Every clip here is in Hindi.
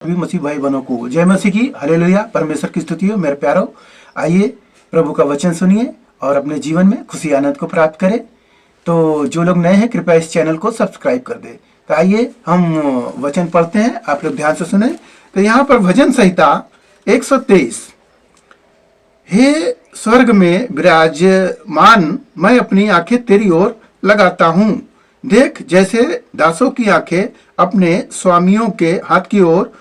सभी मसीह भाई बहनों को जय मसीह की। हालेलुया। परमेश्वर की स्तुति हो। मेरे प्यारो, आइए प्रभु का वचन सुनिए और अपने जीवन में खुशी आनंद को प्राप्त करें। तो जो लोग नए हैं कृपया इस चैनल को सब्सक्राइब कर दे। तो आइए हम वचन पढ़ते हैं, आप लोग ध्यान से सुने। तो यहाँ पर भजन संहिता 123। हे स्वर्ग में विराजमान, मैं अपनी आंखें तेरी ओर लगाता हूँ। देख, जैसे दासों की आंखें अपने स्वामियों के हाथ की ओर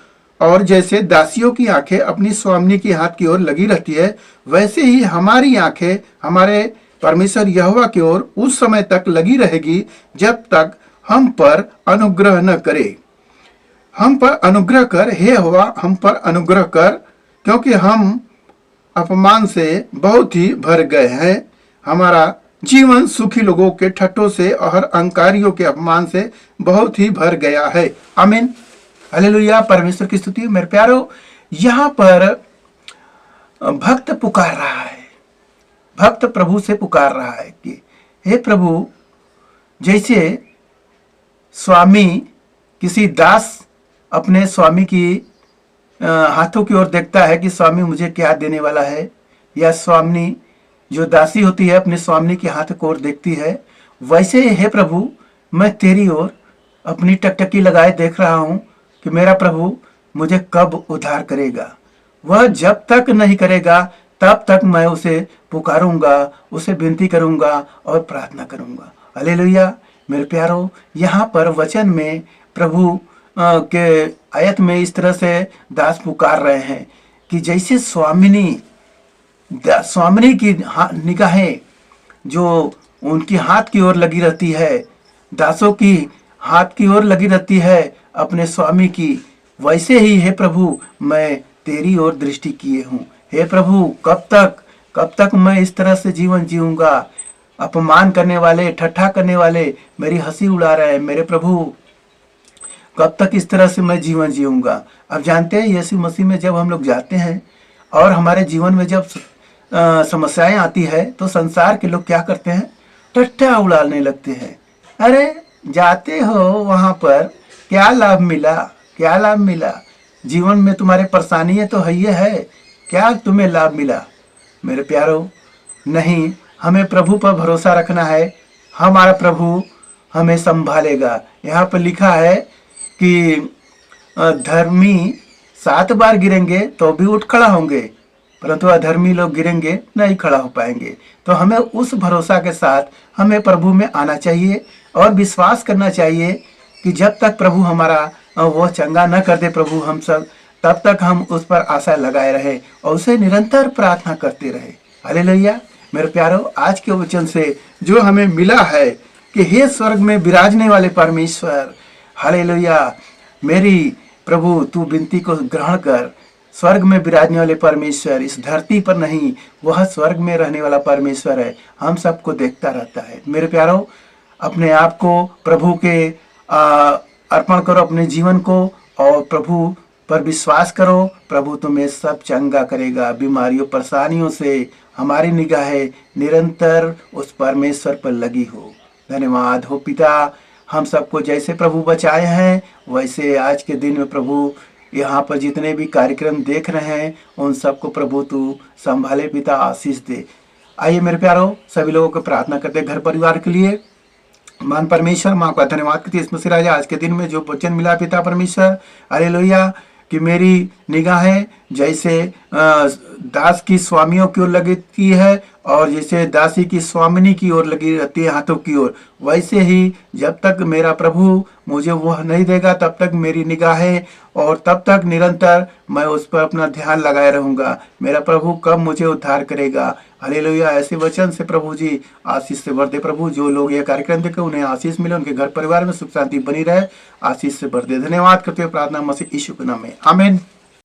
और जैसे दासियों की आंखें अपनी स्वामिनी के हाथ की ओर लगी रहती है, वैसे ही हमारी आंखें हमारे परमेश्वर यहोवा की ओर उस समय तक लगी रहेगी जब तक हम पर अनुग्रह न करे। हम पर अनुग्रह कर हे यहोवा, हम पर अनुग्रह कर, क्योंकि हम अपमान से बहुत ही भर गए हैं। हमारा जीवन सुखी लोगों के ठट्ठों से और अहंकारियों के अपमान से बहुत ही भर गया है। आमीन। हालेलुया। परमेश्वर की स्तुति। मेरे प्यारो, यहाँ पर भक्त पुकार रहा है, भक्त प्रभु से पुकार रहा है कि हे प्रभु, जैसे स्वामी किसी दास अपने स्वामी की हाथों की ओर देखता है कि स्वामी मुझे क्या देने वाला है, या स्वामिनी जो दासी होती है अपने स्वामिनी के हाथ की ओर देखती है, वैसे ही हे प्रभु मैं तेरी ओर अपनी टकटकी लगाए देख रहा हूं कि मेरा प्रभु मुझे कब उद्धार करेगा। वह जब तक नहीं करेगा तब तक मैं उसे पुकारूंगा, उसे विनती करूंगा और प्रार्थना करूंगा। हालेलुया। मेरे प्यारो, यहाँ पर वचन में प्रभु के आयत में इस तरह से दास पुकार रहे हैं कि जैसे स्वामिनी की निगाहें जो उनकी हाथ की ओर लगी रहती है, दासों की हाथ की ओर लगी रहती है अपने स्वामी की, वैसे ही हे प्रभु मैं तेरी ओर दृष्टि किए हूँ। हे प्रभु, कब तक मैं इस तरह से जीवन जीऊंगा? अपमान करने वाले, ठट्ठा करने वाले मेरी हंसी उड़ा रहे हैं। मेरे प्रभु, कब तक इस तरह से मैं जीवन जीऊंगा? अब जानते हैं यीशु मसीह में जब हम लोग जाते हैं और हमारे जीवन में जब समस्याएं आती है तो संसार के लोग क्या करते हैं? ठट्ठा उड़ाने लगते हैं। अरे जाते हो वहां पर, क्या लाभ मिला? क्या लाभ मिला? जीवन में तुम्हारे परेशानी तो है, क्या तुम्हें लाभ मिला? मेरे प्यारो, नहीं, हमें प्रभु पर भरोसा रखना है। हमारा प्रभु हमें संभालेगा। यहाँ पर लिखा है कि धर्मी 7 बार गिरेंगे तो भी उठ खड़ा होंगे, परंतु अधर्मी लोग गिरेंगे नहीं खड़ा हो पाएंगे। तो हमें उस भरोसा के साथ हमें प्रभु में आना चाहिए और विश्वास करना चाहिए कि जब तक प्रभु हमारा वो चंगा न कर दे प्रभु हम सब, तब तक हम उस पर आशा लगाए रहे और उसे निरंतर प्रार्थना करते रहे। हालेलुया। मेरे प्यारो, आज के वचन से जो हमें मिला है कि हे स्वर्ग में विराजने वाले परमेश्वर, हालेलुया, मेरी प्रभु तू विनती को ग्रहण कर। स्वर्ग में विराजने वाले परमेश्वर इस धरती पर नहीं, वह स्वर्ग में रहने वाला परमेश्वर है, हम सबको देखता रहता है। मेरे प्यारो, अपने आप को प्रभु के अर्पण करो, अपने जीवन को, और प्रभु पर विश्वास करो। प्रभु तुम्हें सब चंगा करेगा। बीमारियों परेशानियों से हमारी निगाहें निरंतर उस परमेश्वर पर लगी हो। धन्यवाद हो पिता, हम सबको जैसे प्रभु बचाए हैं वैसे आज के दिन में प्रभु यहाँ पर जितने भी कार्यक्रम देख रहे हैं उन सबको प्रभु तू संभाले पिता, आशीष दे। आइए मेरे प्यारो, सभी लोगों को प्रार्थना करते हैं घर परिवार के लिए। मान परमेश्वर, माँ का धन्यवाद करते इस मसीह राजा आज के दिन में जो वचन मिला पिता परमेश्वर, हालेलुया, कि मेरी निगाहें जैसे दास की स्वामियों की ओर लगती है और जैसे दासी की स्वामिनी की ओर लगी रहती है हाथों की ओर, वैसे ही जब तक मेरा प्रभु मुझे वह नहीं देगा तब तक मेरी निगाहें, और तब तक निरंतर मैं उस पर अपना ध्यान लगाए रहूंगा। मेरा प्रभु कब मुझे उद्धार करेगा? हालेलुया। ऐसे वचन से प्रभु जी आशीष से भर दे। प्रभु, जो लोग ये कार्यक्रम देखे उन्हें आशीष मिले, उनके घर परिवार में सुख शांति बनी रहे, आशीष से भर दे। धन्यवाद करते हुए प्रार्थना मसीह यीशु के नाम में, आमीन।